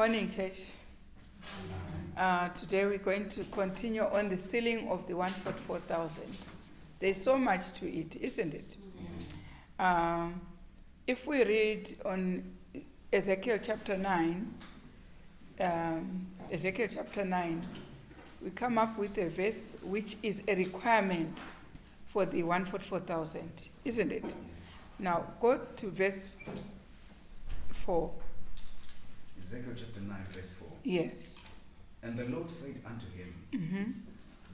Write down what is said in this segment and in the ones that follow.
Morning, church. Today we're going to continue on the sealing of the 144,000. There's so much to it, isn't it? If we read on Ezekiel chapter 9, we come up with a verse which is a requirement for the 144,000, isn't it? Now go to verse 4. Ezekiel chapter 9, verse 4. Yes. And the Lord said unto him,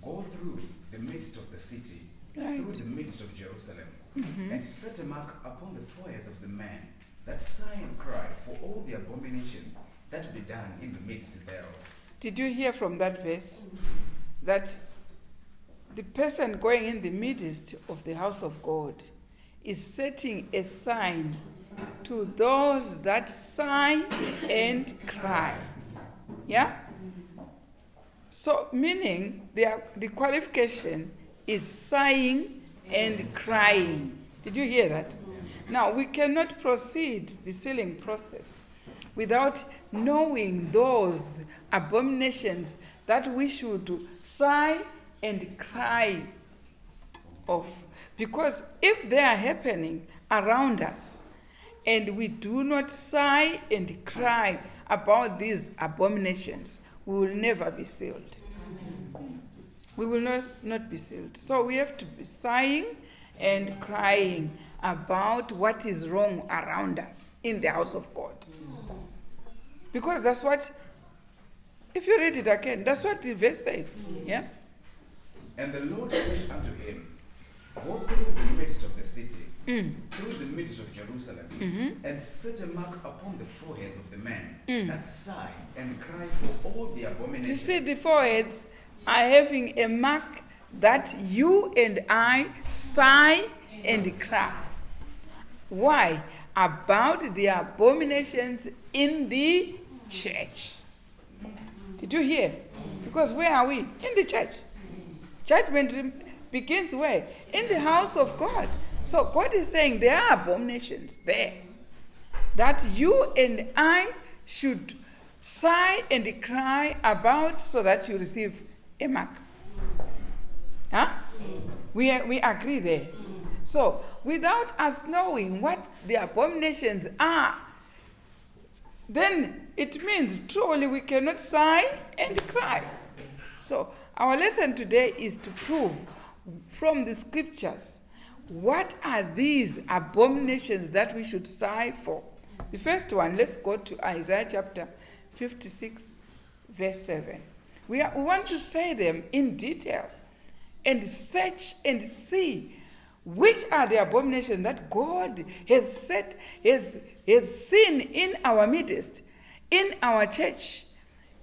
Go through the midst of the city, through the midst of Jerusalem, and set a mark upon the foreheads of the men that sigh and cry for all the abominations that be done in the midst thereof. Did you hear from that verse that the person going in the midst of the house of God is setting a sign to those that sigh and cry? Yeah? So, meaning the qualification is sighing and crying. Did you hear that? Now, we cannot proceed the sealing process without knowing those abominations that we should sigh and cry of. Because if they are happening around us and we do not sigh and cry about these abominations, we will never be sealed. We will not be sealed. So we have to be sighing and crying about what is wrong around us in the house of God. Because that's what, if you read it again, that's what the verse says. Yeah? And the Lord said unto him, Go through the midst of the city, through the midst of Jerusalem, and set a mark upon the foreheads of the men that sigh and cry for all the abominations. You see, the foreheads are having a mark that you and I sigh and cry. Why? About the abominations in the church. Did you hear? Because where are we? In the church. Judgment begins where? In the house of God. So God is saying there are abominations there that you and I should sigh and cry about so that you receive a mark. Huh? We agree there. So without us knowing what the abominations are, then it means truly we cannot sigh and cry. So our lesson today is to prove from the scriptures what are these abominations that we should sigh for. The first one, let's go to Isaiah chapter 56, verse 7. We want to say them in detail and search and see which are the abominations that God has seen in our midst, in our church,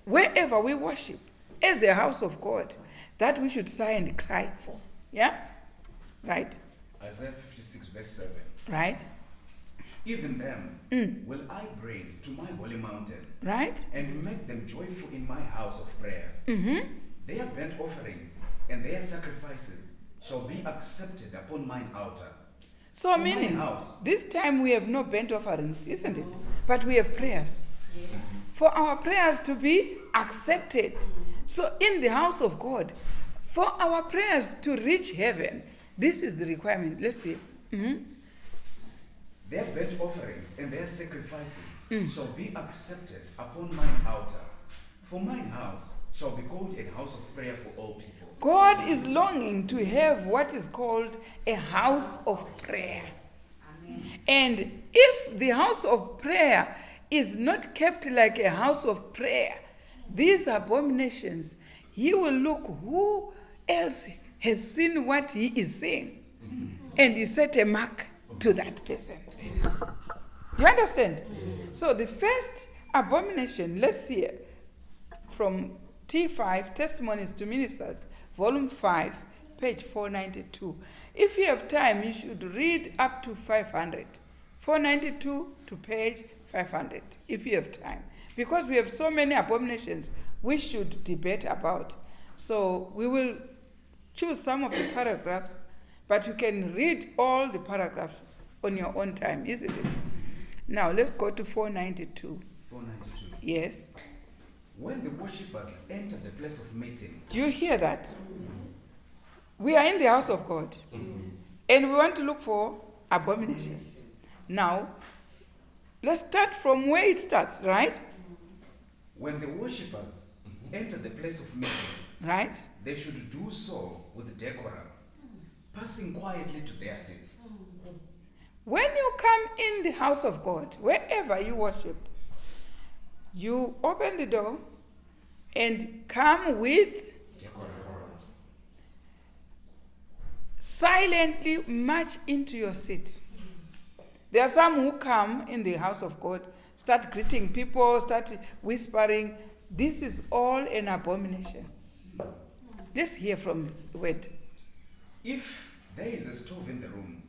wherever we worship, as a house of God, that we should sigh and cry for. Yeah? Right. Isaiah 56, verse 7. Right. Even them will I bring to my holy mountain, right, and make them joyful in my house of prayer. Their burnt offerings and their sacrifices shall be accepted upon mine altar. So meaning, this time we have no burnt offerings, isn't it? But we have prayers. Yes. For our prayers to be accepted. So in the house of God, for our prayers to reach heaven, this is the requirement. Let's see. Their burnt offerings and their sacrifices shall be accepted upon mine altar. For mine house shall be called a house of prayer for all people. God is longing to have what is called a house of prayer. Amen. And if the house of prayer is not kept like a house of prayer, these abominations, he will look who else has seen what he is seeing, and he set a mark to that person. Do you understand? So the first abomination, let's see it from T5, Testimonies to Ministers, volume 5, page 492. If you have time, you should read up to 500. 492 to page 500, if you have time. Because we have so many abominations we should debate about. So we will choose some of the paragraphs, but you can read all the paragraphs on your own time, isn't it? Now let's go to 492. 492. Yes. When the worshippers enter the place of meeting, Do you hear that? We are in the house of God. And we want to look for abominations. Now, let's start from where it starts, right? when the worshippers enter the place of meeting, Right? they should do so with decorum, passing quietly to their seats. When you come in the house of God, wherever you worship, you open the door and come with Decorum. silently march into your seat. There are some who come in the house of God, start greeting people, start whispering. This is all an abomination. Let's hear from this word. If there is a stove in the room,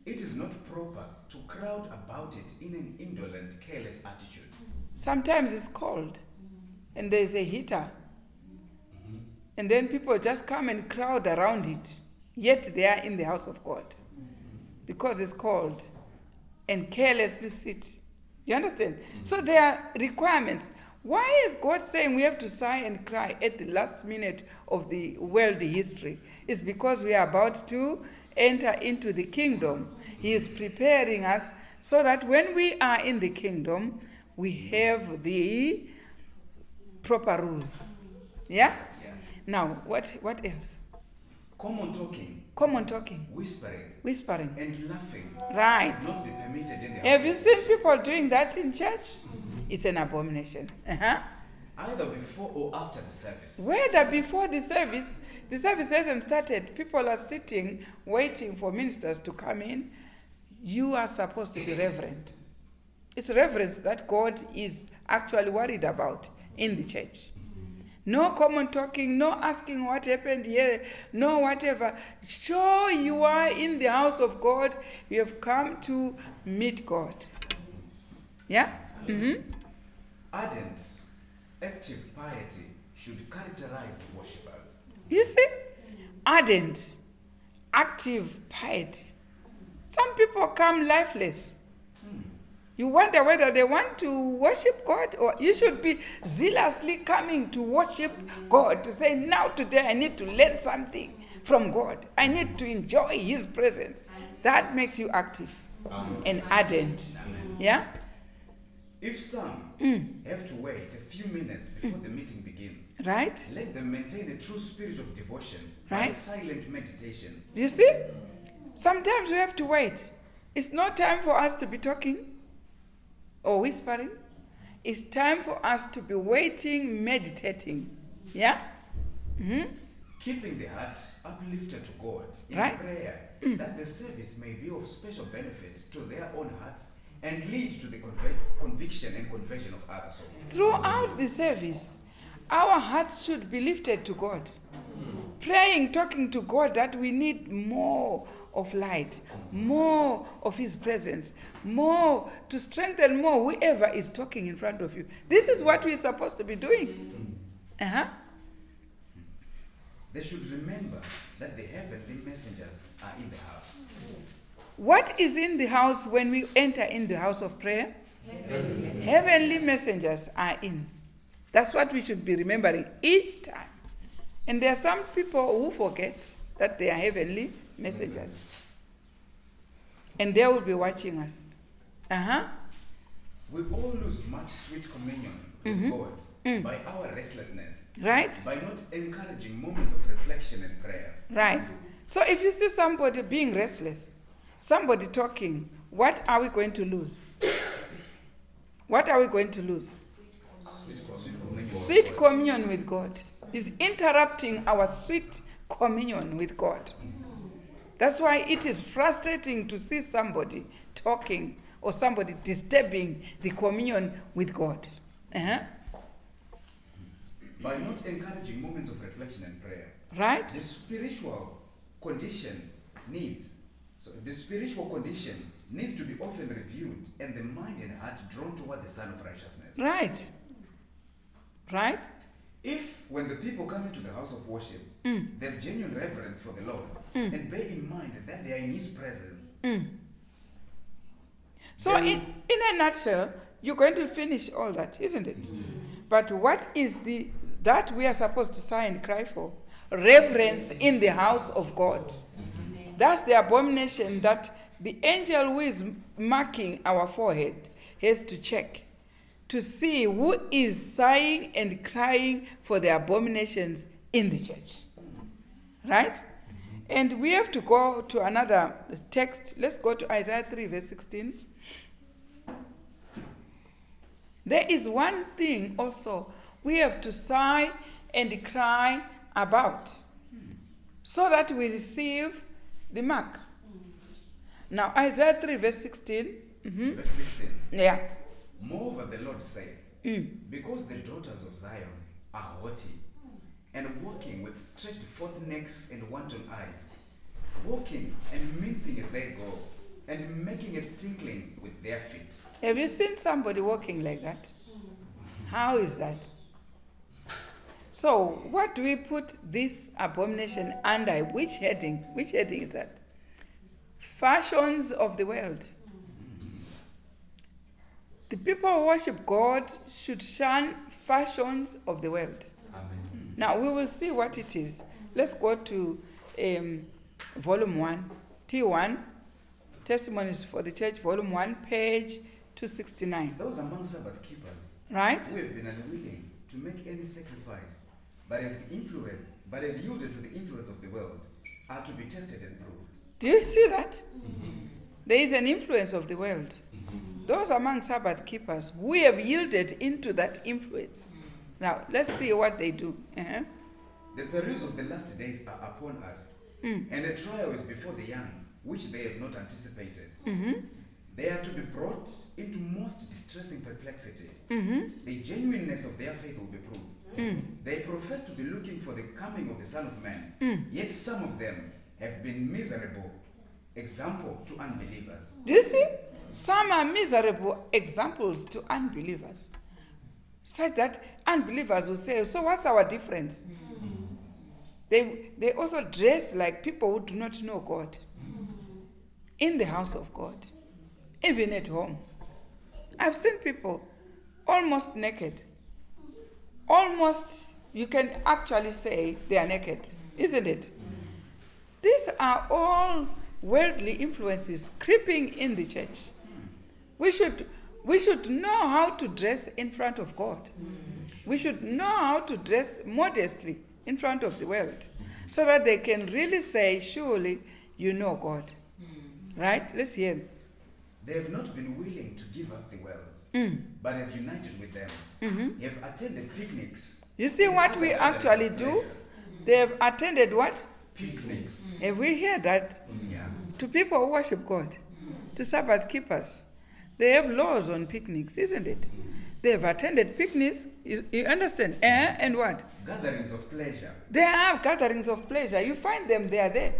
it is not proper to crowd about it in an indolent, careless attitude. Sometimes it's cold and there's a heater. And then people just come and crowd around it. Yet they are in the house of God. Because it's cold. And carelessly sit. You understand? So there are requirements. Why is God saying we have to sigh and cry at the last minute of the world history? It's because we are about to enter into the kingdom. He is preparing us so that when we are in the kingdom, we have the proper rules. Yeah? Yeah. Now, what else? Common talking, Common talking, whispering, and laughing right. should not be permitted in the Have house you of seen worship, people doing that in church? It's an abomination. either before or after the service. Whether before the service hasn't started, people are sitting, waiting for ministers to come in. You are supposed to be reverent. It's reverence that God is actually worried about in the church. No common talking, no asking what happened here, no whatever. Sure, you are in the house of God. You have come to meet God. Yeah? Mm-hmm. Ardent, active piety should characterize the worshippers. You see? Ardent, active piety. Some people come lifeless. You wonder whether they want to worship God, or you should be zealously coming to worship God, to say, now today I need to learn something from God. I need to enjoy His presence. That makes you active and ardent. Yeah? If some have to wait a few minutes before the meeting begins, Right? let them maintain a true spirit of devotion by Right. silent meditation. You see? Sometimes we have to wait. It's not time for us to be talking or whispering. It's time for us to be waiting, meditating. Yeah? Mm-hmm. Keeping the heart uplifted to God in Right. prayer, that the service may be of special benefit to their own hearts and lead to the conviction and conversion of other souls. Throughout the service, our hearts should be lifted to God. Praying, talking to God that we need more of light, more of His presence, more to strengthen more whoever is talking in front of you. This is what we're supposed to be doing. They should remember that the heavenly messengers are in the house. What is in the house when we enter in the house of prayer? Heavenly messengers are in. That's what we should be remembering each time. And there are some people who forget that they are heavenly messengers. And they will be watching us. We all lose much sweet communion with God by our restlessness, Right? by not encouraging moments of reflection and prayer. Right. So if you see somebody being restless, somebody talking, what are we going to lose? What are we going to lose? Sweet communion with God. Is interrupting our sweet communion with God. That's why it is frustrating to see somebody talking or somebody disturbing the communion with God. By not encouraging moments of reflection and prayer. Right? The spiritual condition needs to be often reviewed and the mind and heart drawn toward the Son of Righteousness. Right. Right? If, when the people come into the house of worship, they have genuine reverence for the Lord and bear in mind that they are in His presence. So in a nutshell, You're going to finish all that, isn't it? But what is that we are supposed to sigh and cry for? Reverence in the house of God. That's the abomination that the angel who is marking our forehead has to check to see who is sighing and crying for the abominations in the church. Right? And we have to go to another text. Let's go to Isaiah 3, verse 16. There is one thing also we have to sigh and cry about so that we receive the mark. Now, Isaiah 3, verse 16. Verse 16. Yeah. Moreover, the Lord saith, because the daughters of Zion are haughty, and walking with stretched forth necks and wanton eyes, walking and mincing as they go, and making a tinkling with their feet. Have you seen somebody walking like that? How is that? So, what do we put this abomination under? Which heading? Which heading is that? Fashions of the world. The people who worship God should shun fashions of the world. Amen. Now, we will see what it is. Let's go to volume 1, T1, Testimonies for the Church, volume 1, page 269. Those among Sabbath keepers, Right? who have been unwilling to make any sacrifice, but have yielded to the influence of the world, are to be tested and proved. Do you see that? There is an influence of the world. Those among Sabbath keepers, we have yielded into that influence. Now, let's see what they do. The perils of the last days are upon us, and a trial is before the young, which they have not anticipated. They are to be brought into most distressing perplexity. The genuineness of their faith will be proved. They profess to be looking for the coming of the Son of Man, yet some of them have been miserable example to unbelievers. Do you see? Some are miserable examples to unbelievers. Such that unbelievers will say, so what's our difference? They also dress like people who do not know God. In the house of God. Even at home. I've seen people almost naked. Almost, you can actually say they are naked. Isn't it? These are all worldly influences creeping in the church. We should know how to dress in front of God. We should know how to dress modestly in front of the world so that they can really say, surely you know God. Right? Let's hear. They have not been willing to give up the world, but have united with them. They have attended picnics. You see what we actually do? They have attended what? Picnics. Have we heard that? Yeah. To people who worship God, to Sabbath keepers, they have laws on picnics, isn't it? They have attended picnics, you understand? And what? Gatherings of pleasure. They have gatherings of pleasure. You find them, they are there.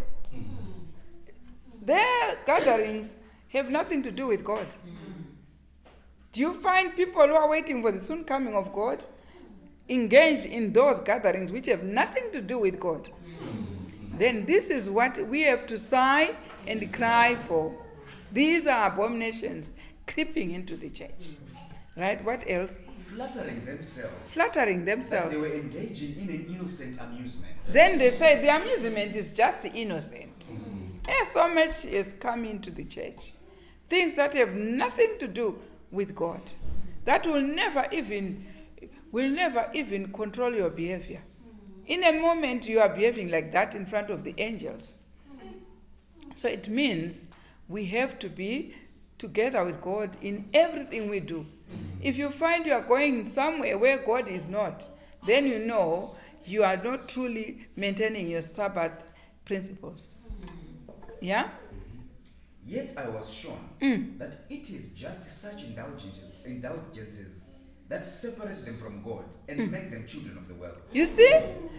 Their gatherings have nothing to do with God. Do you find people who are waiting for the soon coming of God engaged in those gatherings which have nothing to do with God? Then this is what we have to sigh and cry for. These are abominations creeping into the church. Right? What else? Flattering themselves. Flattering That themselves. they were engaging in an innocent amusement. Then they say the amusement is just innocent. So much has come into the church. Things that have nothing to do with God. That will never even control your behavior. In a moment, you are behaving like that in front of the angels. So it means we have to be together with God in everything we do. If you find you are going somewhere where God is not, then you know you are not truly maintaining your Sabbath principles. Yeah? Yet I was shown that it is just such indulgences that separate them from God and make them children of the world. You see,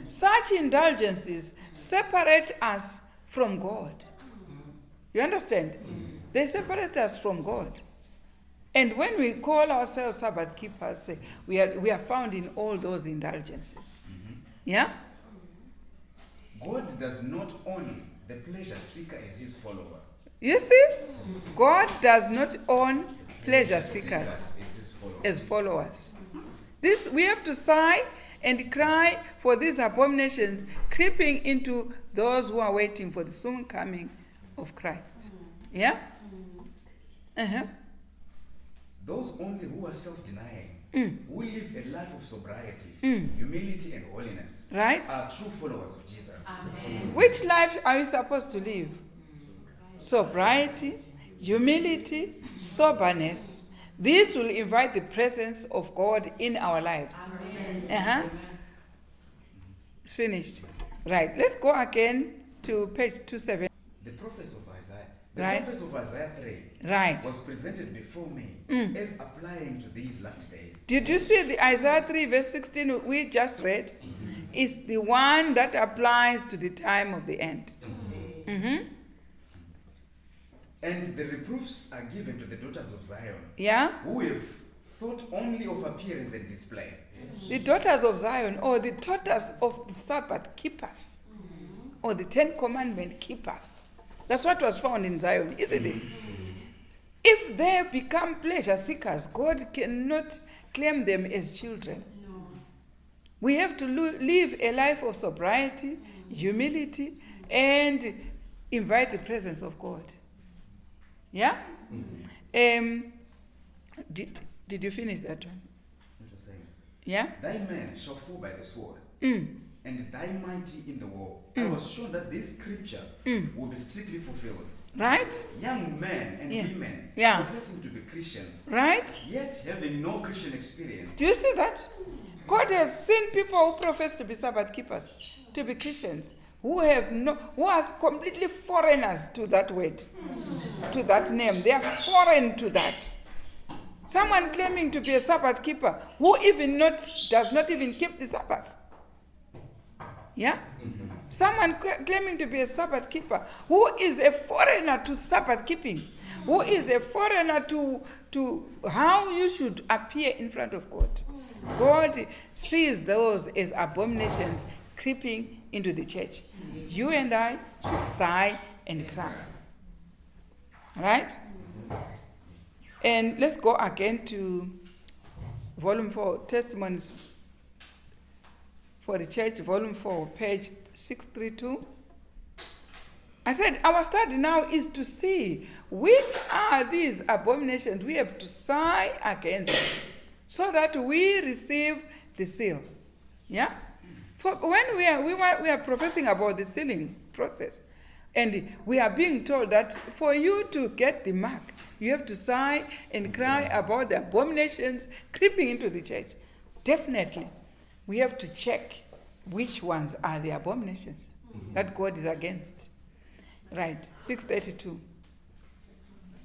such indulgences separate us from God. You understand? They separate us from God. And when we call ourselves Sabbath keepers, we are found in all those indulgences. Yeah? God does not own the pleasure seeker as his follower. You see? God does not own pleasure seekers. As his as followers. This we have to sigh and cry for these abominations creeping into those who are waiting for the soon coming of Christ. Yeah? Uh-huh. Those only who are self-denying, who live a life of sobriety, humility, and holiness, Right? are true followers of Jesus. Amen. Which life are we supposed to live? Sobriety, humility, soberness. This will invite the presence of God in our lives. Amen. Uh-huh. Finished. Right. Let's go again to page 27. The prophecy of Isaiah, Right. prophecy of Isaiah 3 Right. was presented before me as applying to these last days. Did you see the Isaiah 3 verse 16 we just read? It's the one that applies to the time of the end. Mm-hmm. And the reproofs are given to the daughters of Zion, Yeah? who have thought only of appearance and display. The daughters of Zion, or the daughters of the Sabbath keepers, or the Ten Commandment keepers. That's what was found in Zion, isn't it? If they become pleasure seekers, God cannot claim them as children. No. We have to live a life of sobriety, humility, and invite the presence of God. Yeah? Did you finish that one? What it says, Yeah? thy men shall fall by the sword, Mm. and thy mighty in the war. I was sure that this scripture will be strictly fulfilled. Right? Young men and Yeah. women Yeah. professing to be Christians, Right? yet having no Christian experience. Do you see that? God has seen people who profess to be Sabbath keepers, to be Christians, who are completely foreigners to that word, to that name. They are foreign to that. Someone claiming to be a Sabbath keeper who does not even keep the Sabbath. Yeah? Someone claiming to be a Sabbath keeper who is a foreigner to Sabbath keeping, who is a foreigner to how you should appear in front of God. God sees those as abominations creeping into the church. You and I should sigh and cry. Right? And let's go again to volume 4, Testimonies for the Church, volume 4, page 632. I said our study now is to see which are these abominations we have to sigh against so that we receive the seal. Yeah? For when we are professing about the sealing process, and we are being told that for you to get the mark, you have to sigh and cry about the abominations creeping into the church. Definitely, we have to check which ones are the abominations that God is against. Right, 632.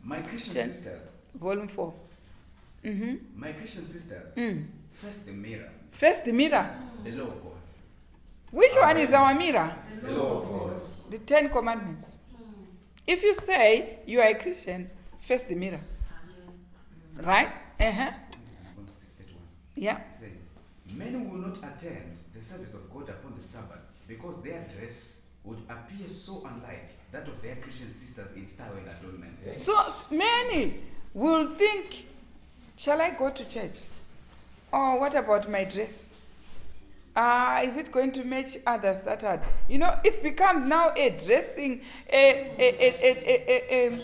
My Christian 10. sisters, Volume 4. my Christian sisters, first the mirror, First, the mirror. the law of God. Which one is our mirror? The law of God. The 10 Commandments. If you say you are a Christian, face the mirror. Right? Uh-huh. 631. Yeah. It says, many will not attend the service of God upon the Sabbath because their dress would appear so unlike that of their Christian sisters in style and adornment. So many will think, shall I go to church? Or what about my dress? Is it going to match others that are? It becomes now a dressing, a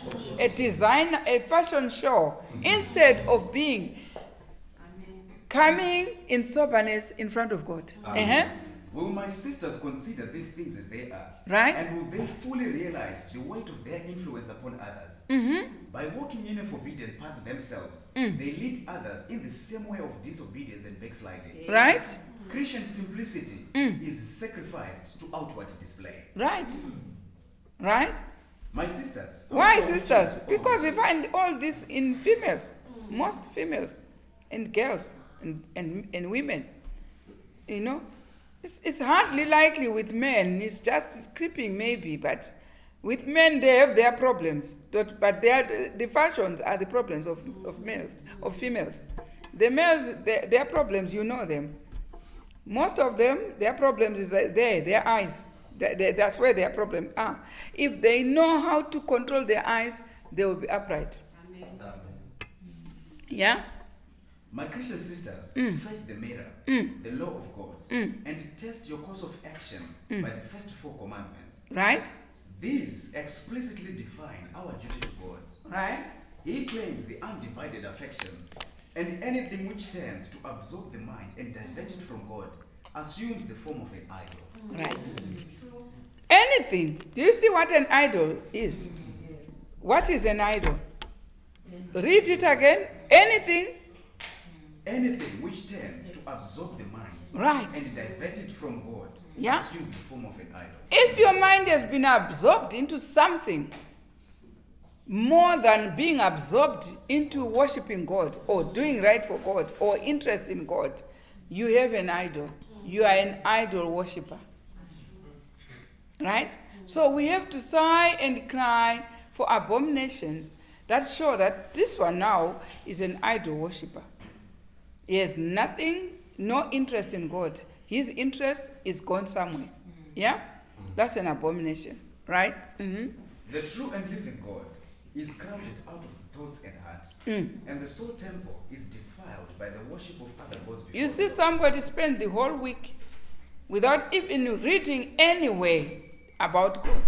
design, a fashion show, instead of being coming in soberness in front of God. Uh-huh. Will my sisters consider these things as they are? Right. And will they fully realize the weight of their influence upon others? By walking in a forbidden path themselves, they lead others in the same way of disobedience and backsliding. Right? Christian simplicity is sacrificed to outward display. Right. Right? My sisters. Why also sisters? which is Because we always- find all this in females, most females, and girls, and women. It's hardly likely with men. It's just creeping maybe, but with men they have their problems. But the fashions are the problems of males, of females. The males, their problems, you know them. Most of them, their problems is their eyes. That's where their problems are. If they know how to control their eyes, they will be upright. Amen. Yeah? My Christian sisters, face the mirror, the law of God, and test your course of action by the first 4 commandments. Right? These explicitly define our duty to God. Right? He claims the undivided affections, and anything which tends to absorb the mind and divert it from God assumes the form of an idol. Right. Anything. Do you see what an idol is? What is an idol? Read it again. Anything. Anything which tends to absorb the mind Right. and divert it from God Yeah. assumes the form of an idol. If your mind has been absorbed into something more than being absorbed into worshiping God or doing right for God or interest in God, you have an idol. You are an idol worshiper. Right? So we have to sigh and cry for abominations that show that this one now is an idol worshiper. He has nothing, no interest in God. His interest is gone somewhere. Yeah? That's an abomination. Right? Mm-hmm. The true and living God is crowded out of thoughts and hearts, and the soul temple is defiled by the worship of other gods before You see God. somebody spend the whole week without even reading anyway about God.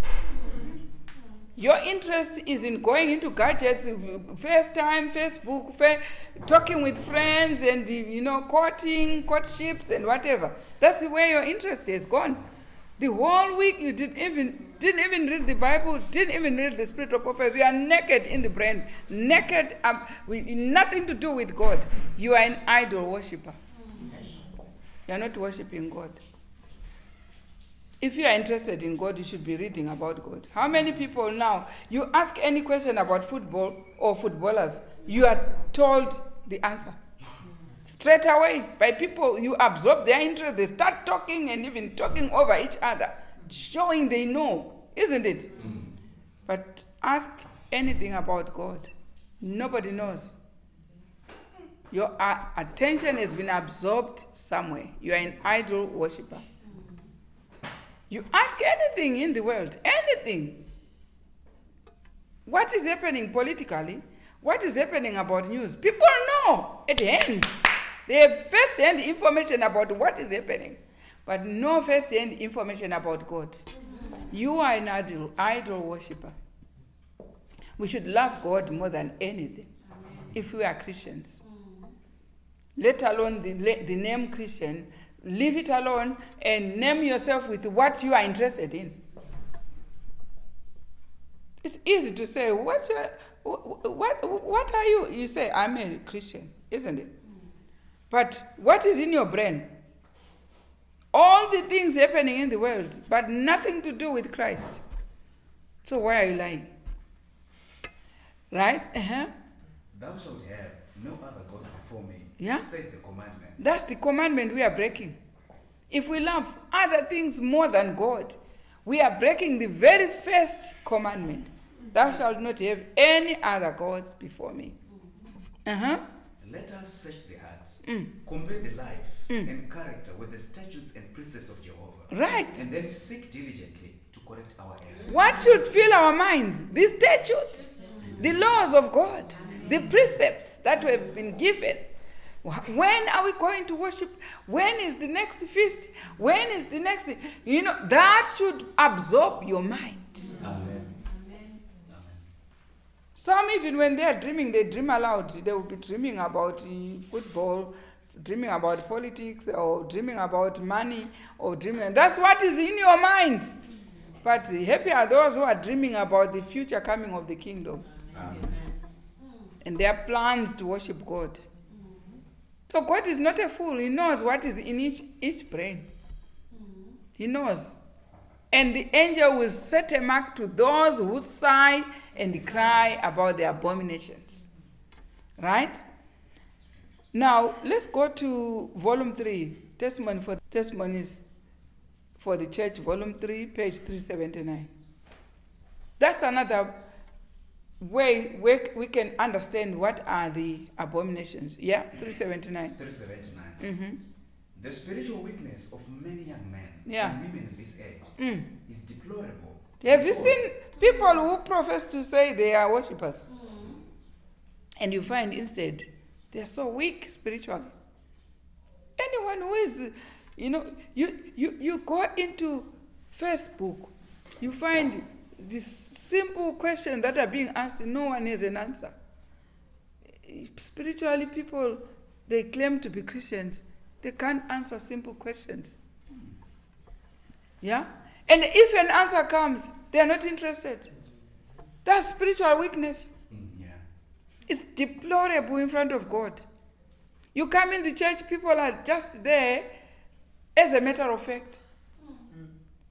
Your interest is in going into gadgets, FaceTime, Facebook, talking with friends and, courtships and whatever. That's where your interest is gone. The whole week you didn't even read the Bible, didn't even read the spirit of prophecy. You are naked in the brain, naked, with nothing to do with God. You are an idol worshiper. You are not worshiping God. If you are interested in God, you should be reading about God. How many people now, you ask any question about football or footballers, you are told the answer. Straight away, by people, you absorb their interest, they start talking and even talking over each other, showing they know, isn't it? But ask anything about God. Nobody knows. Your attention has been absorbed somewhere. You are an idol worshiper. You ask anything in the world, anything. What is happening politically? What is happening about news? People know at hand. They have first-hand information about what is happening, but no first-hand information about God. You are an idol worshiper. We should love God more than anything if we are Christians. Let alone the name Christian. Leave it alone and name yourself with what you are interested in. It's easy to say, what are you? You say, I'm a Christian, isn't it? But what is in your brain? All the things happening in the world, but nothing to do with Christ. So why are you lying? Right? Uh-huh. Thou shalt have no other gods before me, Yeah? says the commandment. That's the commandment we are breaking. If we love other things more than God, we are breaking the very first commandment. Thou shalt not have any other gods before me. Uh-huh. Let us search the hearts, compare the life and character with the statutes and precepts of Jehovah. Right. And then seek diligently to correct our errors. What should fill our minds? The statutes, the laws of God, the precepts that have been given. When are we going to worship? When is the next feast? When is the next? That should absorb your mind. Amen. Some, even when they are dreaming, they dream aloud. They will be dreaming about football, dreaming about politics, or dreaming about money, or dreaming. That's what is in your mind. But happy are those who are dreaming about the future coming of the kingdom. Amen. And their plans to worship God. So God is not a fool. He knows what is in each brain. He knows. And the angel will set a mark to those who sigh and cry about the abominations. Right? Now, let's go to volume 3, Testimonies for the Church, volume 3, page 379. That's another way we can understand what are the abominations. Yeah, 379. 379. Mm-hmm. The spiritual weakness of many young men Yeah. and women in this age is deplorable. Have you because- seen people who profess to say they are worshippers? And you find instead They're so weak spiritually. Anyone who is, you go into Facebook, you find these simple questions that are being asked, and no one has an answer. Spiritually, people, they claim to be Christians. They can't answer simple questions. Yeah? And if an answer comes, they are not interested. That's spiritual weakness. Yeah. It's deplorable in front of God. You come in the church, people are just there as a matter of fact.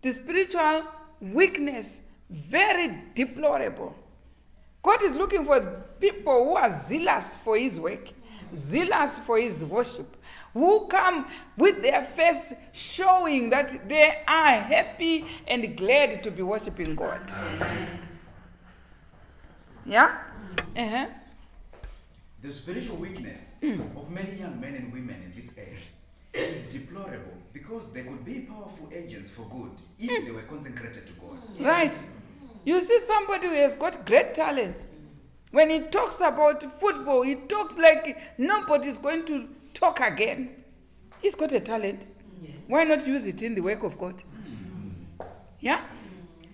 The spiritual weakness, very deplorable. God is looking for people who are zealous for his work, zealous for his worship, who come with their face showing that they are happy and glad to be worshiping God. Yeah? Uh-huh. The spiritual weakness of many young men and women in this age is deplorable because they could be powerful agents for good if they were consecrated to God. Right. You see somebody who has got great talents. When he talks about football, he talks like nobody's going to talk again. He's got a talent. Why not use it in the work of God? Yeah?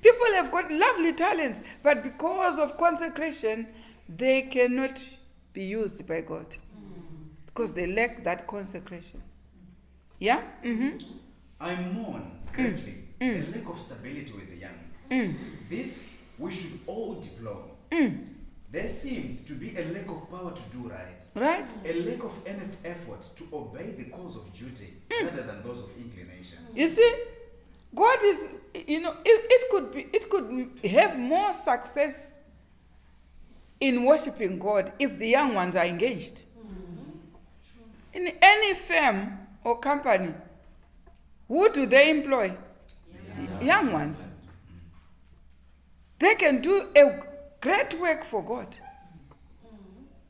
People have got lovely talents, but because of consecration, they cannot be used by God. Because they lack that consecration. Yeah? Mm-hmm. I mourn greatly the lack of stability with the young. This we should all deplore. There seems to be a lack of power to do right. Right? A lack of earnest effort to obey the calls of duty rather than those of inclination. You see, God is, it could have more success in worshiping God if the young ones are engaged. In any firm or company, who do they employ? Young ones. They can do a great work for God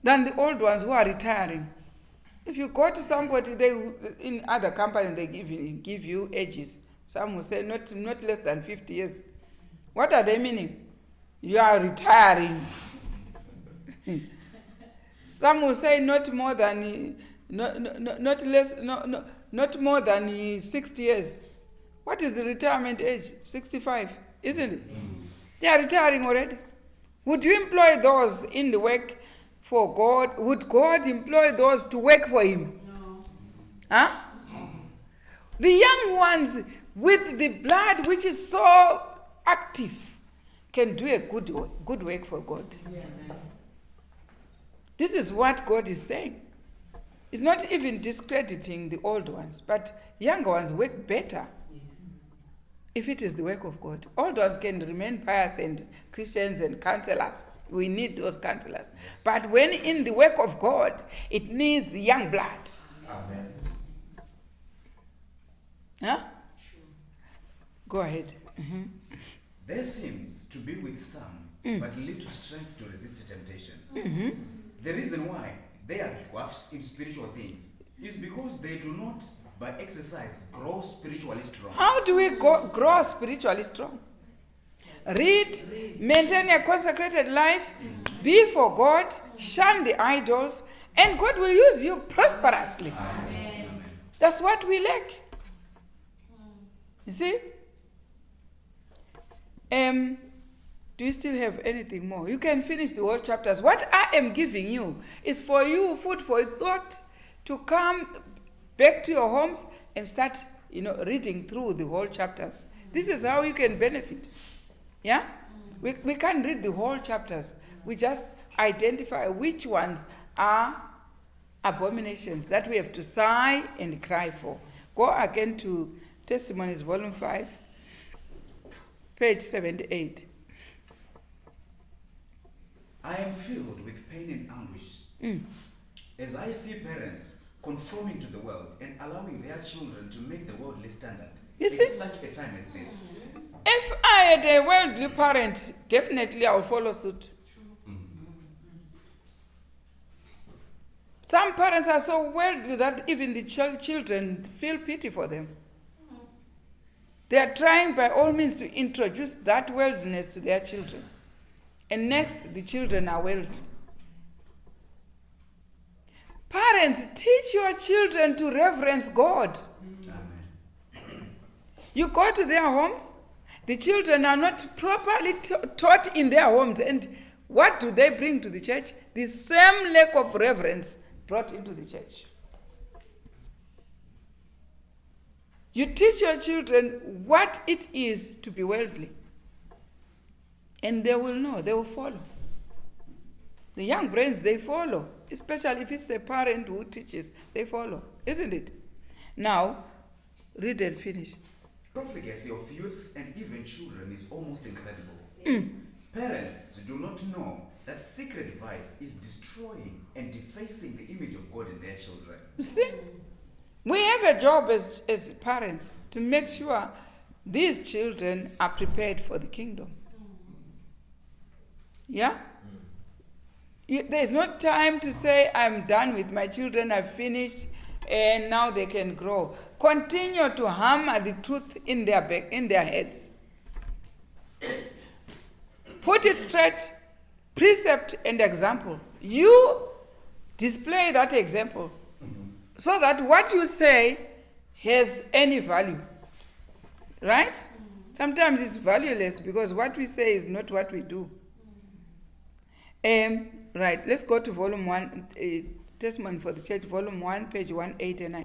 than the old ones who are retiring. If you go to somebody, in other companies, they give you ages. Some will say not less than 50 years. What are they meaning? You are retiring. Some will say not more than 60 years. What is the retirement age? 65, isn't it? They are retiring already. Would you employ those in the work for God? Would God employ those to work for him? No. Huh? The young ones with the blood which is so active can do a good work for God. Yeah. This is what God is saying. It's not even discrediting the old ones, but younger ones work better Yes. if it is the work of God. Old ones can remain pious and Christians and counselors. We need those counselors. But when in the work of God, it needs the young blood. Amen. Huh? Go ahead. Mm-hmm. There seems to be with some but little strength to resist temptation. Mm-hmm. The reason why they are dwarfs in spiritual things is because they do not, by exercise, grow spiritually strong. How do we grow spiritually strong? Read, maintain a consecrated life, be for God, shun the idols, and God will use you prosperously. Amen. That's what we lack. You see? Do you still have anything more? You can finish the whole chapters. What I am giving you is for you food for thought to come back to your homes and start, reading through the whole chapters. This is how you can benefit. Yeah? We can't read the whole chapters. We just identify which ones are abominations that we have to sigh and cry for. Go again to Testimonies, Volume 5, page 78. I am filled with pain and anguish as I see parents conforming to the world and allowing their children to make the worldly standard. You see? At such a time as this. If I had a worldly parent, definitely I will follow suit. Some parents are so worldly that even the children feel pity for them. They are trying by all means to introduce that worldliness to their children. And next, the children are worldly. Parents, teach your children to reverence God. Amen. You go to their homes, the children are not properly taught in their homes. And what do they bring to the church? The same lack of reverence brought into the church. You teach your children what it is to be worldly. And they will know, they will follow. The young brains, they follow. Especially if it's a parent who teaches, they follow. Isn't it? Now, read and finish. Profligacy of youth and even children is almost incredible. Parents do not know that secret vice is destroying and defacing the image of God in their children. You see? We have a job as parents to make sure these children are prepared for the kingdom. Yeah? There's no time to say, I'm done with my children, I've finished, and now they can grow. Continue to hammer the truth in their heads. Put it straight, precept and example. You display that example so that what you say has any value. Right? Sometimes it's valueless because what we say is not what we do. Right, let's go to volume 1, Testimony for the Church, volume 1, page 189.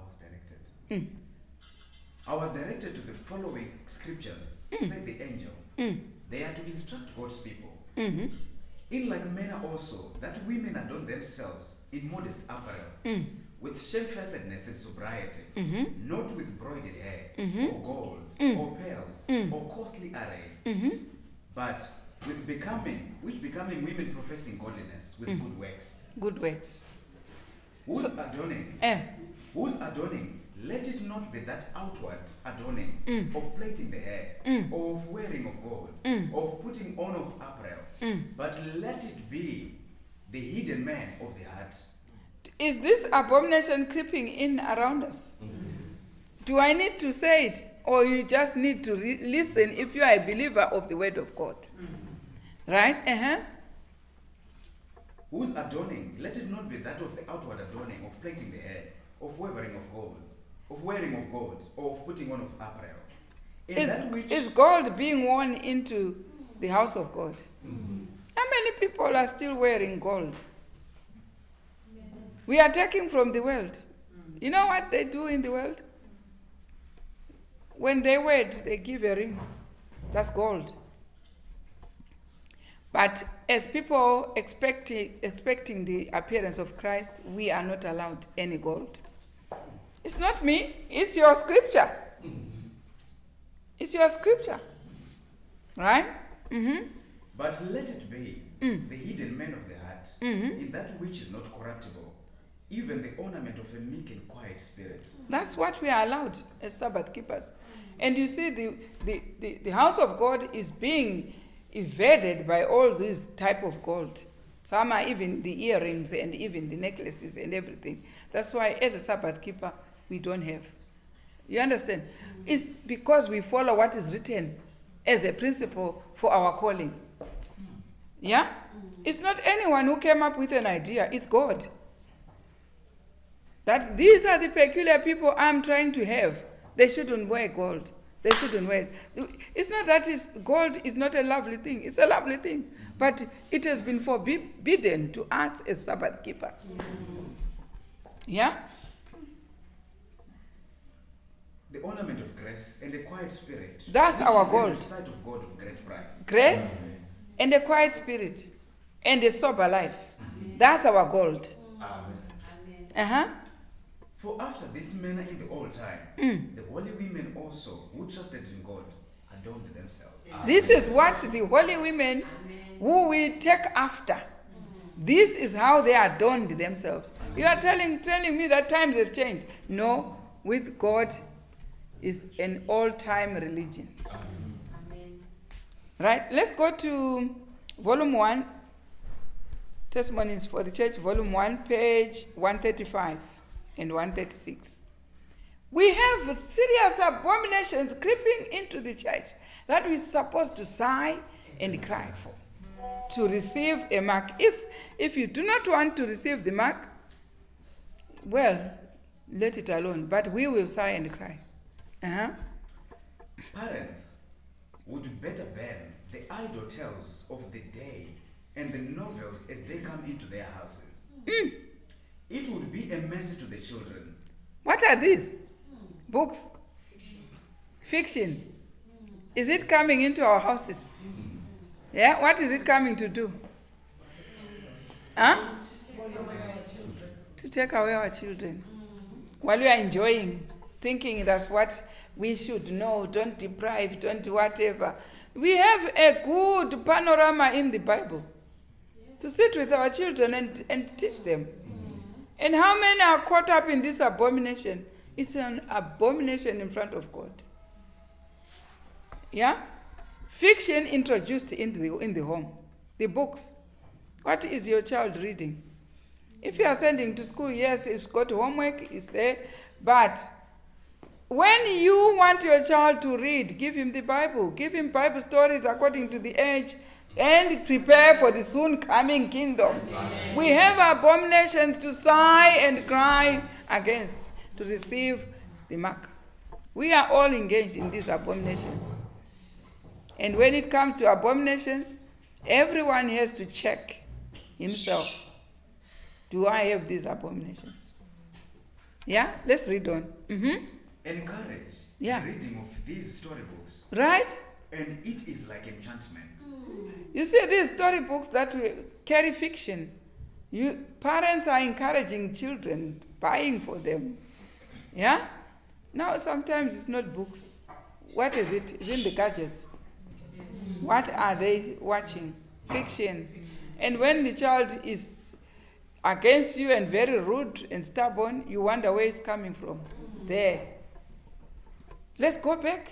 I was directed to the following scriptures, said the angel. They are to instruct God's people. In like manner also, that women adorn themselves in modest apparel, with shamefacedness and sobriety, not with broidered hair, or gold, or pearls, or costly array, but with becoming women professing godliness with good works. Good works. Whose adorning, let it not be that outward adorning of plaiting the hair, or of wearing of gold, or of putting on of apparel, but let it be the hidden man of the heart. Is this abomination creeping in around us? Do I need to say it, or you just need to listen if you are a believer of the word of God? Right? Whose adorning, let it not be that of the outward adorning of plaiting the hair, of wearing of gold, or of putting on of apparel. Is gold being worn into the house of God? How many people are still wearing gold? We are taking from the world. You know what they do in the world? When they wed, they give a ring. That's gold. But as people expecting the appearance of Christ, we are not allowed any gold. It's not me, it's your scripture. It's your scripture. Right? But let it be the hidden man of the heart, in that which is not corruptible, even the ornament of a meek and quiet spirit. That's what we are allowed as Sabbath keepers. And you see, the house of God is being invaded by all this type of gold. Some are even the earrings and even the necklaces and everything. That's why as a Sabbath keeper, we don't have. You understand? It's because we follow what is written as a principle for our calling. Yeah? It's not anyone who came up with an idea. It's God. That these are the peculiar people I'm trying to have. They shouldn't wear gold. They shouldn't wear. It's not that gold is not a lovely thing. It's a lovely thing. But it has been forbidden to us as Sabbath keepers. Yeah? The ornament of grace and a quiet spirit. That's our gold. In the sight of God of great price. Grace and a quiet spirit and a sober life. That's our gold. Amen. For after this manner in the old time, the holy women also who trusted in God adorned themselves. This is what the holy women who we take after. This is how they adorned themselves. You are telling me that times have changed. No, with God is an all-time religion. Amen. Right? Let's go to volume 1, Testimonies for the Church, volume 1, page 135 and 136. We have serious abominations creeping into the church that we're supposed to sigh and cry for. To receive a mark. If you do not want to receive the mark, well, let it alone. But we will sigh and cry. Parents would better ban the idle tales of the day and the novels as they come into their houses. It would be a message to the children. What are these? Books? Fiction. Is it coming into our houses? Yeah? What is it coming to do? To take away our children. While we are enjoying, thinking that's what we should know, don't deprive, don't whatever. We have a good panorama in the Bible to sit with our children and teach them. And how many are caught up in this abomination? It's an abomination in front of God. Yeah? Fiction introduced in the home. The books. What is your child reading? If you are sending to school, yes, it's got homework, it's there. But when you want your child to read, give him the Bible. Give him Bible stories according to the age. And prepare for the soon coming kingdom. Amen. We have abominations to sigh and cry against, to receive the mark. We are all engaged in these abominations. And when it comes to abominations, everyone has to check himself. Do I have these abominations? Yeah? Let's read on. Encourage the reading of these storybooks. Right? And it is like enchantment. You see, these storybooks that carry fiction, parents are encouraging children, buying for them. Yeah? Now, sometimes it's not books. What is it? It's in the gadgets. What are they watching? Fiction. And when the child is against you and very rude and stubborn, you wonder where it's coming from. There. Let's go back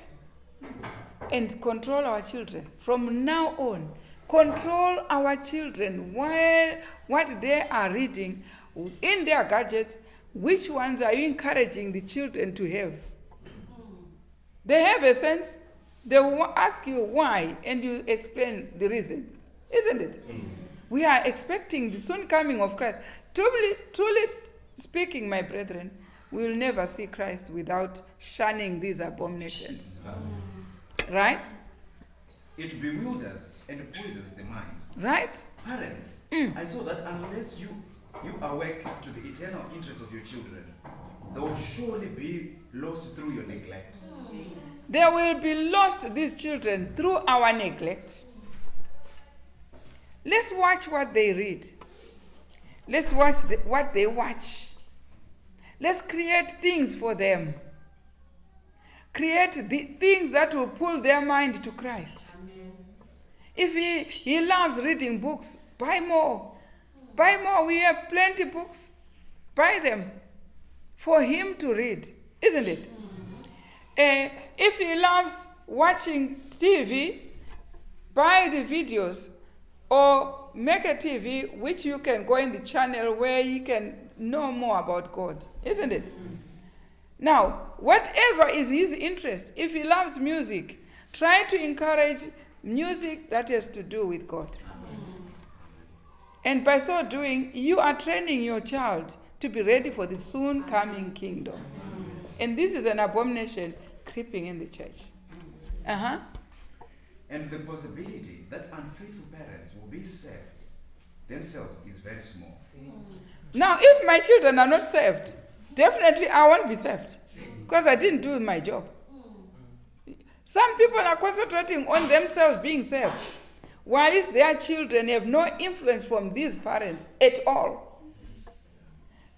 and control our children. From now on, control our children. What they are reading in their gadgets, which ones are you encouraging the children to have? They have a sense. They will ask you why, and you explain the reason. Isn't it? We are expecting the soon coming of Christ. Truly speaking, my brethren, we will never see Christ without shunning these abominations. Right? It bewilders and poisons the mind. Right? Parents, I saw that unless you awake to the eternal interest of your children, they will surely be lost through your neglect. They will be lost, these children, through our neglect. Let's watch what they read. Let's watch what they watch. Let's create things for them. Create the things that will pull their mind to Christ. If he loves reading books, buy more. Buy more. We have plenty books. Buy them for him to read, isn't it? If he loves watching TV, buy the videos or make a TV which you can go in the channel where you can know more about God, isn't it? Now, whatever is his interest, if he loves music, try to encourage music that has to do with God. And by so doing, you are training your child to be ready for the soon coming kingdom. And this is an abomination creeping in the church. And the possibility that unfaithful parents will be saved themselves is very small. Now, if my children are not saved, definitely I won't be saved because I didn't do my job. Some people are concentrating on themselves being saved, while their children have no influence from these parents at all.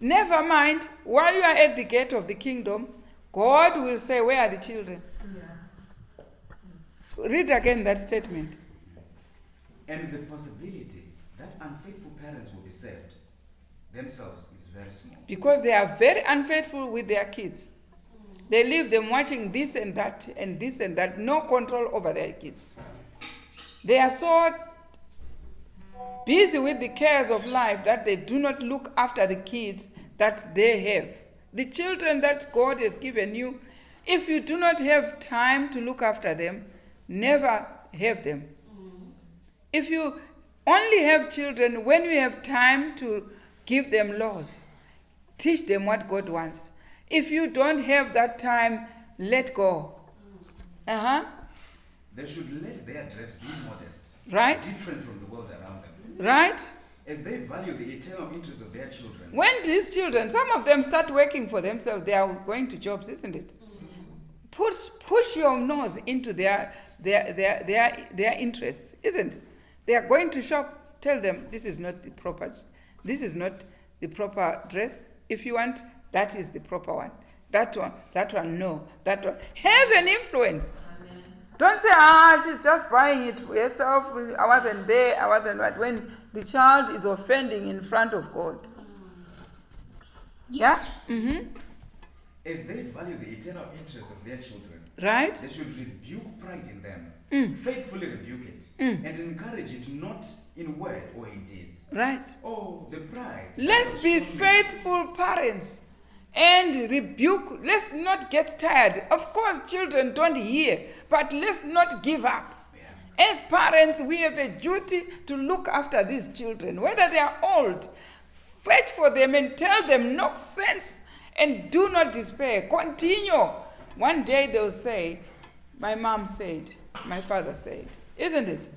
Never mind, while you are at the gate of the kingdom, God will say, where are the children? Read again that statement. And the possibility that unfaithful parents will be saved themselves is very small. Because they are very unfaithful with their kids. They leave them watching this and that and this and that, no control over their kids. They are so busy with the cares of life that they do not look after the kids that they have. The children that God has given you, if you do not have time to look after them, never have them. If you only have children when you have time to give them laws, Teach them what God wants. If you don't have that time, let go. They should let their dress be modest, Right? different from the world around them, Right? as they value the eternal interests of their children. When these children, some of them start working for themselves, they are going to jobs, isn't it? Push your nose into their interests, isn't it? They are going to shop. Tell them this is not the proper dress. If you want, that is the proper one. That one, no. That one. Have an influence. Amen. Don't say, she's just buying it for herself. I wasn't there. I wasn't right. When the child is offending in front of God. Yeah? Mm-hmm. As they value the eternal interests of their children, right? They should rebuke pride in them, faithfully rebuke it, and encourage it not in word or in deed. Right. Oh, the pride. Let's be faithful parents and rebuke. Let's not get tired. Of course, children don't hear, but let's not give up. Yeah. As parents, we have a duty to look after these children, whether they are old. Fight for them and tell them knock sense and do not despair. Continue. One day they'll say, my mom said, my father said. Isn't it?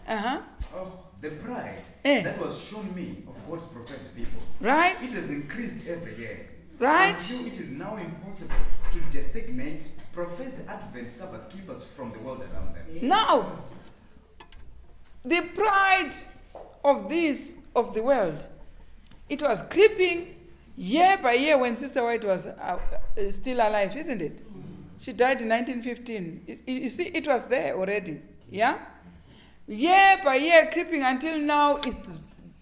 Uh-huh. Oh, the pride that was shown me of God's professed people. Right. It has increased every year. Right. Until it is now impossible to designate professed Advent Sabbath keepers from the world around them. Now, the pride of the world, it was creeping year by year when Sister White was still alive, isn't it? She died in 1915. You see, it was there already. Yeah? Year by year creeping until now it's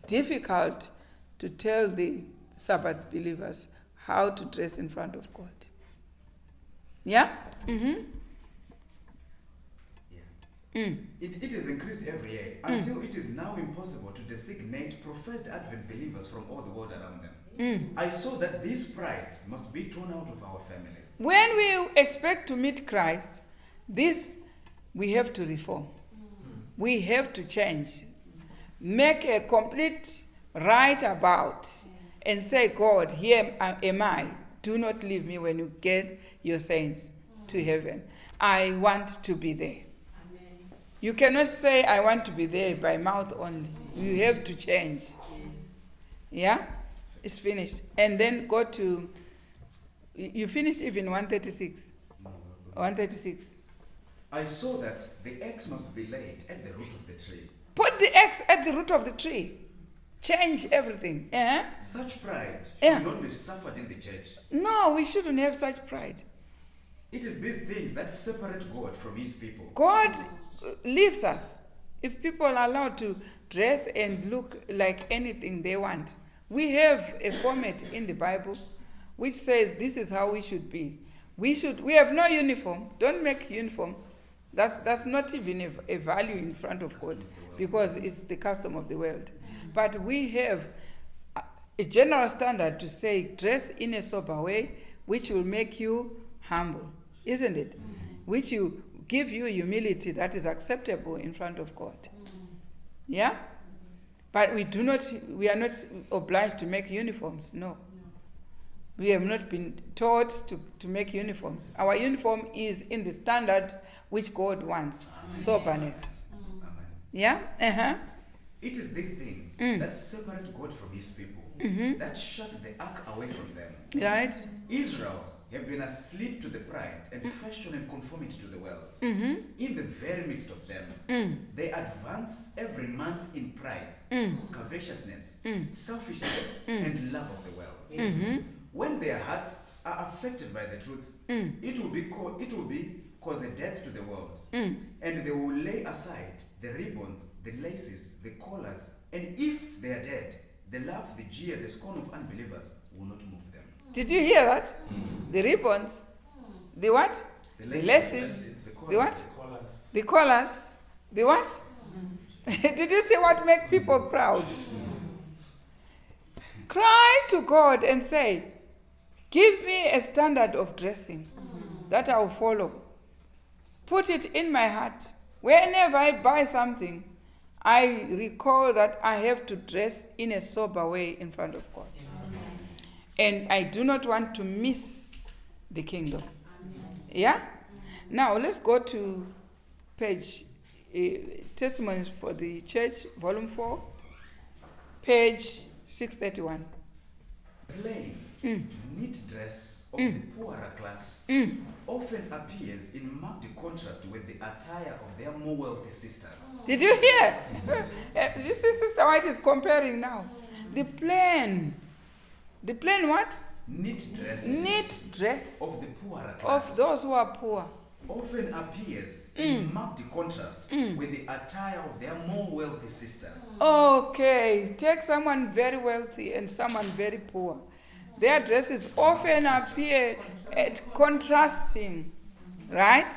difficult to tell the Sabbath believers how to dress in front of God. Yeah? Mm-hmm. Yeah. It has increased every year until it is now impossible to designate professed Advent believers from all the world around them. I saw that this pride must be torn out of our families. When we expect to meet Christ, this we have to reform. We have to change. Make a complete right about and say, God, here am I. Do not leave me when you get your saints to heaven. I want to be there. Amen. You cannot say, I want to be there by mouth only. You have to change. Yes. Yeah? It's finished. And then go to, you finish even 136. 136. I saw that the axe must be laid at the root of the tree. Put the axe at the root of the tree. Change everything. Such pride should not be suffered in the church. No, we shouldn't have such pride. It is these things that separate God from his people. God leaves us. If people are allowed to dress and look like anything they want, we have a format in the Bible which says this is how we should be. We have no uniform. Don't make uniform. That's not even a value in front of God because it's the custom of the world. But we have a general standard to say dress in a sober way which will make you humble, isn't it? Which will give you humility that is acceptable in front of God. Yeah? But we are not obliged to make uniforms, no. We have not been taught to make uniforms. Our uniform is in the standard which God wants, soberness. Yeah? Uh-huh. It is these things that separate God from his people, that shut the ark away from them. Right. Israel have been asleep to the pride and fashion and conformity to the world. In the very midst of them, they advance every month in pride, covetousness, selfishness, and love of the world. When their hearts are affected by the truth, it will cause a death to the world, and they will lay aside the ribbons, the laces, the collars, and if they are dead, the laugh, the jeer, the scorn of unbelievers will not move them. Did you hear that? The ribbons, the what? The laces, the what? The collars, the what? Did you see what makes people proud? Cry to God and say, give me a standard of dressing that I will follow. Put it in my heart. Whenever I buy something, I recall that I have to dress in a sober way in front of God. And I do not want to miss the kingdom. Yeah? Now, let's go to page Testimonies for the Church, volume 4, page 631. Plain, neat dress of the poorer class often appears in marked contrast with the attire of their more wealthy sisters. Did you hear? You see, Sister White is comparing now. The plain what? Neat dress of the poorer class of those who are poor often appears in marked contrast with the attire of their more wealthy sisters. Okay, take someone very wealthy and someone very poor. Their dresses often appear at contrasting, right?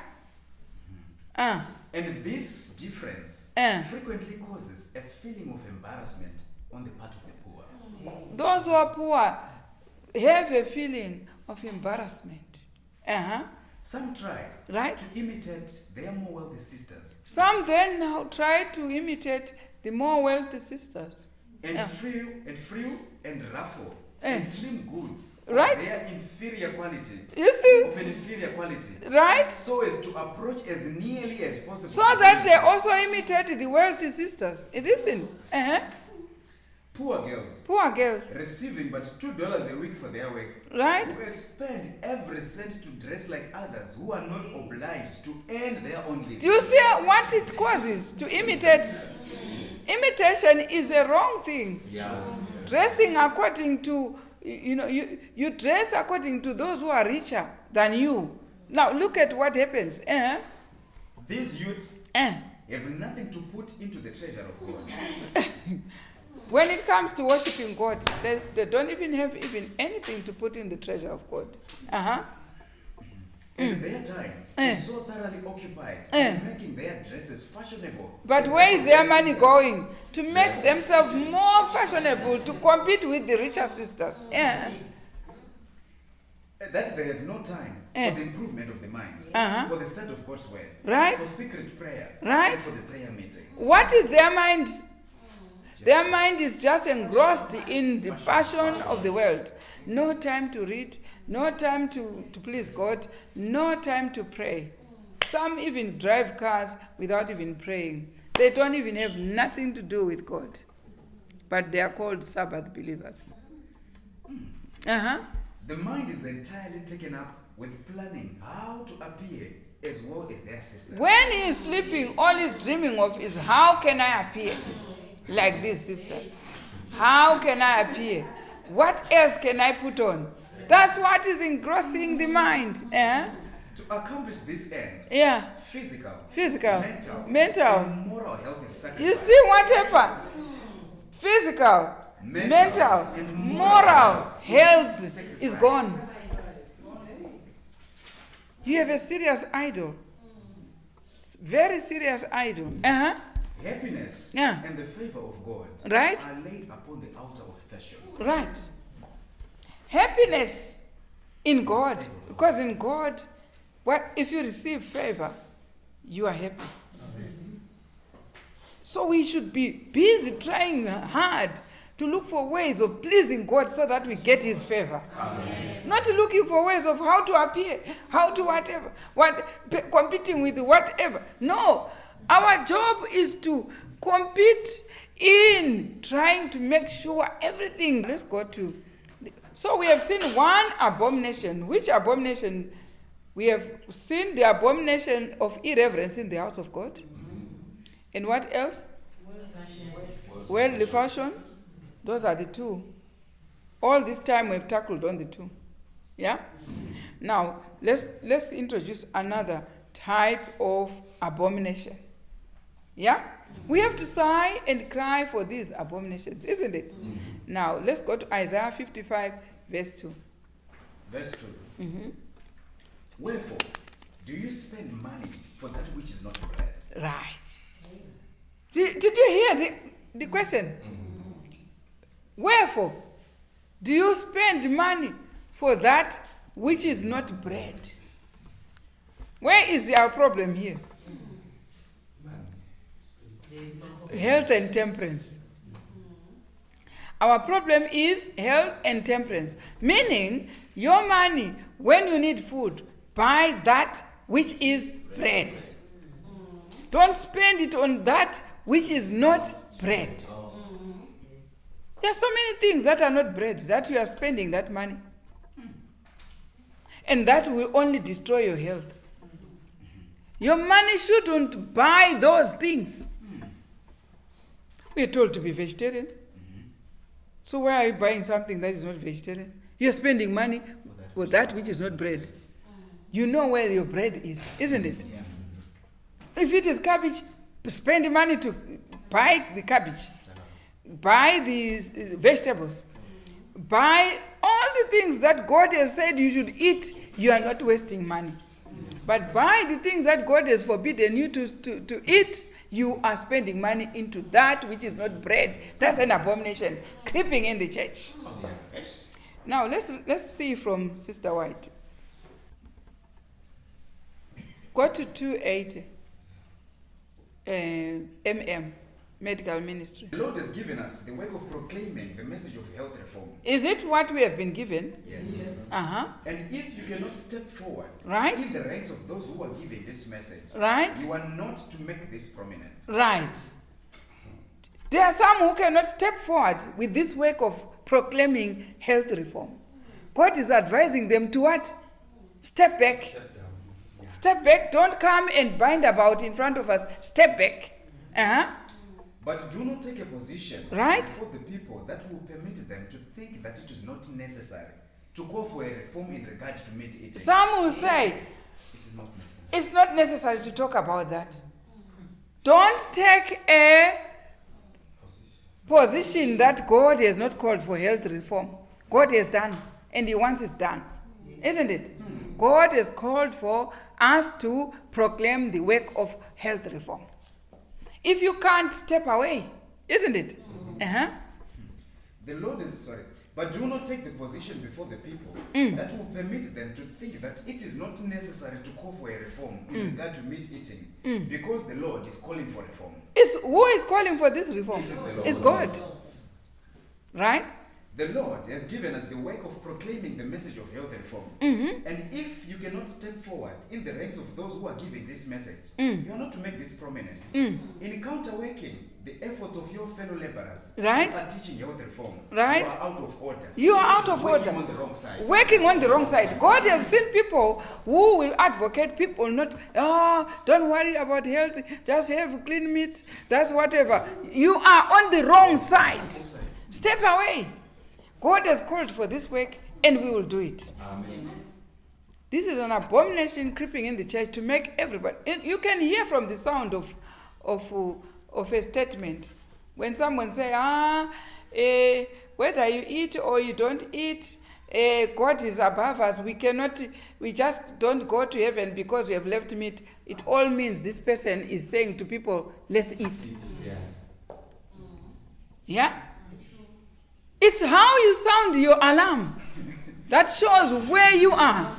And this difference frequently causes a feeling of embarrassment on the part of the poor. Those who are poor have a feeling of embarrassment. Some try to imitate their more wealthy sisters. Some then now try to imitate the more wealthy sisters. And frill and ruffle and trim goods of their inferior quality. You see? Of an inferior quality. Right? So as to approach as nearly as possible. So that they also imitate the wealthy sisters. Listen. Poor girls receiving but $2 a week for their work, right? Who expend every cent to dress like others who are not obliged to earn their own living. Do you see what it causes to imitate? Imitation is a wrong thing. Yeah. Dressing according to, you dress according to those who are richer than you. Now look at what happens. These youth have nothing to put into the treasure of God. When it comes to worshiping God, they don't even have anything to put in the treasure of God. And their time is so thoroughly occupied in making their dresses fashionable. But where is their money going? To make themselves more fashionable, to compete with the richer sisters. That they have no time for the improvement of the mind, for the study of God's word, for secret prayer, and for the prayer meeting. What is their mind? Their mind is just engrossed in the fashion of the world. No time to read, no time to please God, no time to pray. Some even drive cars without even praying. They don't even have nothing to do with God. But they are called Sabbath believers. The mind is entirely taken up with planning how to appear as well as their sister. When he is sleeping, all he's dreaming of is how can I appear like these sisters? How can I appear? What else can I put on? That's what is engrossing the mind. To accomplish this end, physical, mental, and moral health is sacrificed. You see what happened? Physical, mental, and moral health is gone. You have a serious idol. Very serious idol. Happiness and the favor of God are laid upon the altar of fashion. Right. Happiness in God. Because in God, if you receive favor, you are happy. Amen. So we should be busy trying hard to look for ways of pleasing God so that we get his favor. Amen. Not looking for ways of how to appear, how to whatever, competing with whatever. No. Our job is to compete in trying to make sure everything. Let's go to. So we have seen one abomination. Which abomination? We have seen the abomination of irreverence in the house of God. Mm-hmm. And what else? Worldly fashion. Those are the two. All this time we've tackled on the two. Yeah? Mm-hmm. Now, let's introduce another type of abomination. Yeah? We have to sigh and cry for these abominations, isn't it? Mm-hmm. Now, let's go to Isaiah 55, verse 2. Verse 2. Mm-hmm. Wherefore, do you spend money for that which is not bread? Right. Did you hear the question? Mm-hmm. Wherefore, do you spend money for that which is not bread? Where is our problem here? Health and temperance. Our problem is health and temperance. Meaning, your money, when you need food, buy that which is bread. Don't spend it on that which is not bread. There are so many things that are not bread that you are spending that money. And that will only destroy your health. Your money shouldn't buy those things. We are told to be vegetarians. So why are you buying something that is not vegetarian? You are spending money for that which is not bread. You know where your bread is, isn't it? If it is cabbage, spend money to buy the cabbage. Buy the vegetables. Buy all the things that God has said you should eat. You are not wasting money. But buy the things that God has forbidden you to eat. You are spending money into that which is not bread. That's an abomination creeping in the church. Now let's see from Sister White. Go to 280 medical ministry. The Lord has given us the work of proclaiming the message of health reform. Is it what we have been given? Yes. And if you cannot step forward in the ranks of those who are giving this message, you are not to make this prominent. Right. There are some who cannot step forward with this work of proclaiming health reform. God is advising them to what? Step back. Step down. Yeah. Step back. Don't come and bind about in front of us. Step back. But do not take a position before the people that will permit them to think that it is not necessary to call for a reform in regard to meat eating. Some will say, it is not necessary. It's not necessary to talk about that. Don't take a position that God has not called for health reform. God has done, and He wants it done. Isn't it? God has called for us to proclaim the work of health reform. If you can't step away, isn't it? The Lord is sorry. But do not take the position before the people that will permit them to think that it is not necessary to call for a reform in regard to meat eating, because the Lord is calling for reform. Who is calling for this reform? It is the Lord. It's God. Right? The Lord has given us the work of proclaiming the message of health reform. And if you cannot step forward in the ranks of those who are giving this message, you are not to make this prominent. In counterworking the efforts of your fellow laborers who are teaching health reform, you are out of order. You are out of order. Working on the wrong side. Working on the wrong side. God has seen people who will advocate people not, don't worry about health, just have clean meats, that's whatever. You are on the wrong side. Step away. God has called for this work, and we will do it. Amen. This is an abomination creeping in the church to make everybody. You can hear from the sound of a statement when someone say, whether you eat or you don't eat, God is above us. We just don't go to heaven because we have left meat. It all means this person is saying to people, let's eat. Yes. Yeah? It's how you sound your alarm that shows where you are.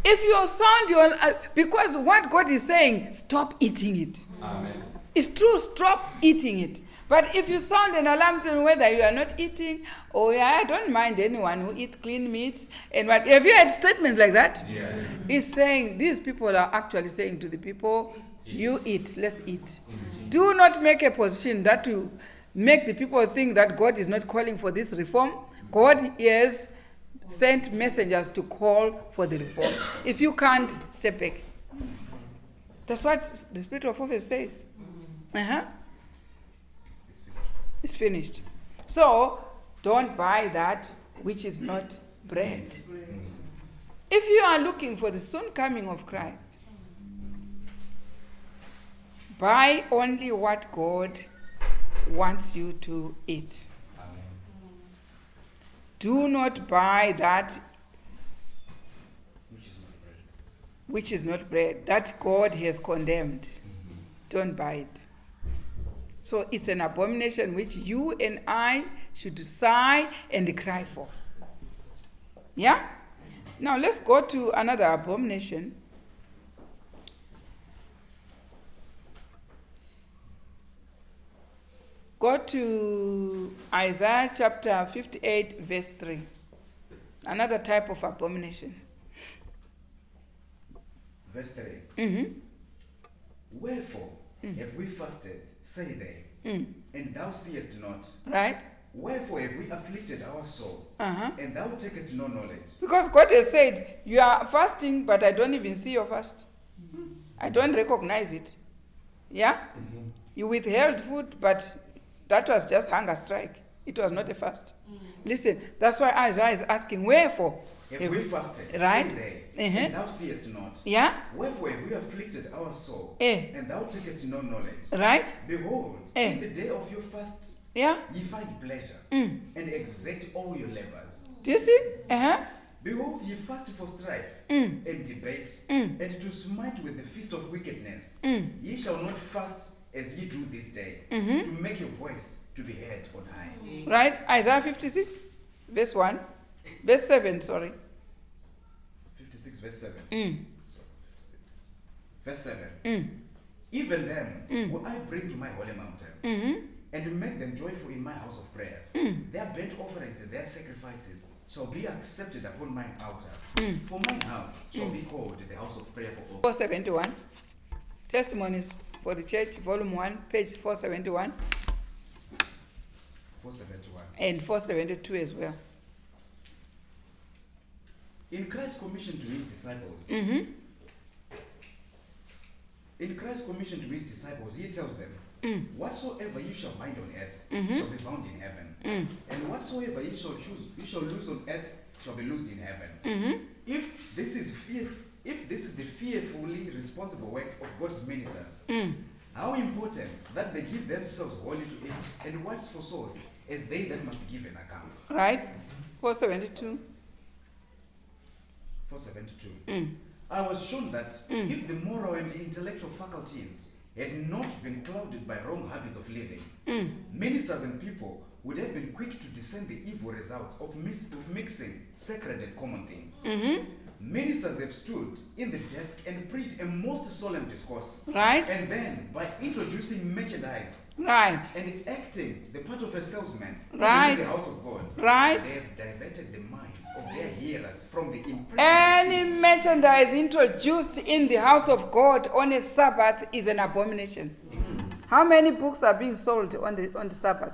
If you sound your because what God is saying, stop eating it. Amen. It's true, stop eating it. But if you sound an alarm saying whether you are not eating, I don't mind anyone who eats clean meats and what. Have you heard statements like that? Yeah. It's saying these people are actually saying to the people, you eat, let's eat. Do not make a position that will make the people think that God is not calling for this reform. God has sent messengers to call for the reform. If you can't, step back. That's what the Spirit of Prophet says. It's finished. So, don't buy that which is not bread. If you are looking for the soon coming of Christ, buy only what God wants you to eat. Amen. Do not buy that Which is not bread. which is not bread, that God has condemned. Don't buy it. So it's an abomination which you and I should sigh and cry for. Yeah? Now let's go to another abomination. Go to Isaiah chapter 58, verse 3. Another type of abomination. Verse 3. Mm-hmm. Wherefore have we fasted, say they, and thou seest not? Right? Wherefore have we afflicted our soul, and thou takest no knowledge? Because God has said, you are fasting, but I don't even see your fast. I don't recognize it. Yeah? You withheld food, but that was just hunger strike. It was not a fast. Listen, that's why Isaiah is asking, wherefore? Have we fasted, right? say they, and thou seest not? Yeah? Wherefore have we afflicted our soul, and thou takest no knowledge? Right? Behold, in the day of your fast, ye find pleasure, and exact all your labors. Do you see? Behold, ye fast for strife, and debate, and to smite with the fist of wickedness. Ye shall not fast as ye do this day, to make your voice to be heard on high. Right? Isaiah 56, verse 1. Verse 7, sorry. 56, verse 7. Verse 7. Even them will I bring to my holy mountain, and make them joyful in my house of prayer. Their burnt offerings and their sacrifices shall be accepted upon mine altar. For mine house shall be called the house of prayer for all. 471. Testimonies for the Church, volume 1, page 471. 471. And 472 as well. In Christ's commission to his disciples, in Christ's commission to his disciples, he tells them, whatsoever you shall bind on earth shall be bound in heaven, and whatsoever you shall loose on earth shall be loosed in heaven. If this is the fearfully responsible work of God's ministers, how important that they give themselves wholly to it and watch for souls as they that must give an account. Right? 472. 472. I was shown that if the moral and intellectual faculties had not been clouded by wrong habits of living, ministers and people would have been quick to discern the evil results of mixing sacred and common things. Ministers have stood in the desk and preached a most solemn discourse. Right. And then, by introducing merchandise right. and acting the part of a salesman right. in the house of God, right. they have diverted the minds of their hearers from the impression. Any merchandise introduced in the house of God on a Sabbath is an abomination. How many books are being sold on the Sabbath?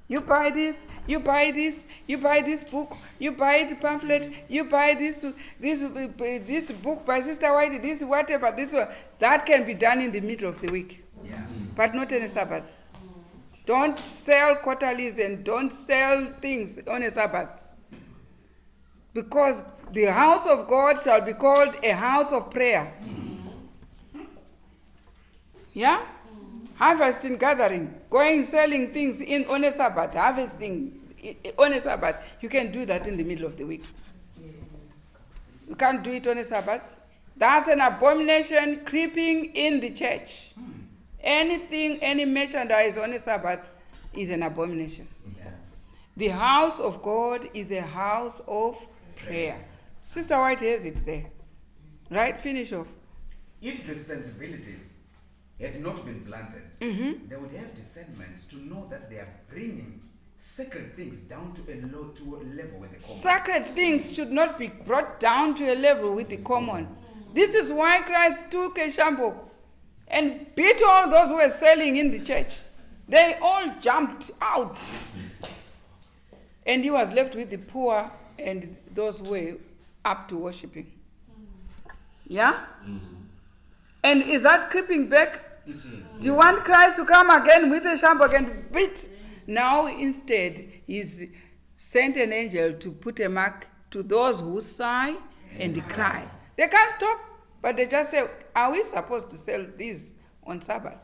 You buy this, you buy this, you buy this book, you buy the pamphlet, you buy this book by Sister White, this whatever, this one. That can be done in the middle of the week, but not on a Sabbath. Don't sell quarterlies and don't sell things on a Sabbath. Because the house of God shall be called a house of prayer. Yeah? Harvesting, gathering, going selling things on a Sabbath, harvesting on a Sabbath. You can do that in the middle of the week. You can't do it on a Sabbath. That's an abomination creeping in the church. Anything, any merchandise on a Sabbath is an abomination. The house of God is a house of prayer. Sister White has it there. Right? Finish off. If the sensibilities had not been blunted, they would have discernment to know that they are bringing sacred things down to a level with the common. Sacred things should not be brought down to a level with the common. This is why Christ took a shambok and beat all those who were selling in the church. They all jumped out. And he was left with the poor and those who were up to worshiping. Yeah? And is that creeping back? It is. Do you want Christ to come again with a shambok and beat? Now instead, he's sent an angel to put a mark to those who sigh and cry. They can't stop, but they just say, are we supposed to sell these on Sabbath?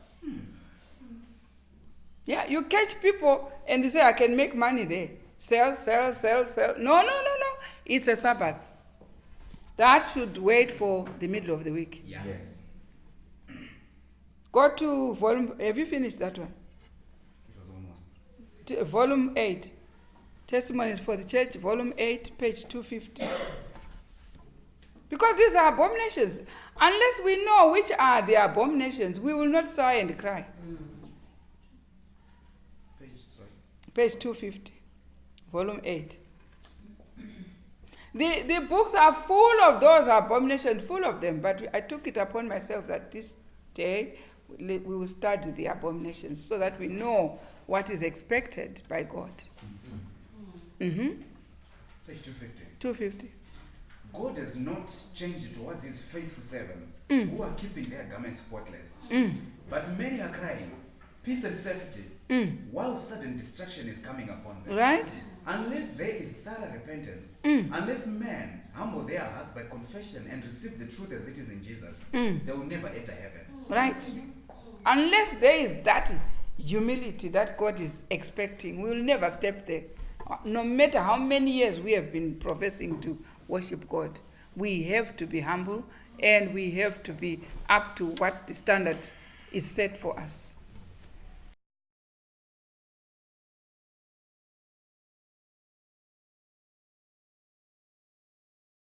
Yeah, you catch people and they say, I can make money there. Sell. No. It's a Sabbath. That should wait for the middle of the week. Yeah. Yes. Go to volume, have you finished that one? It was almost. Volume 8. Testimonies for the Church, volume 8, page 250. Because these are abominations. Unless we know which are the abominations, we will not sigh and cry. Page 250, volume 8. The books are full of those abominations, full of them, but I took it upon myself that this day we will study the abominations so that we know what is expected by God. Page 250. 250. God has not changed towards his faithful servants who are keeping their garments spotless. But many are crying, peace and safety, while sudden destruction is coming upon them. Right? Unless there is thorough repentance, unless men humble their hearts by confession and receive the truth as it is in Jesus, they will never enter heaven. Right. Unless there is that humility that God is expecting, we will never step there. No matter how many years we have been professing to worship God, we have to be humble and we have to be up to what the standard is set for us.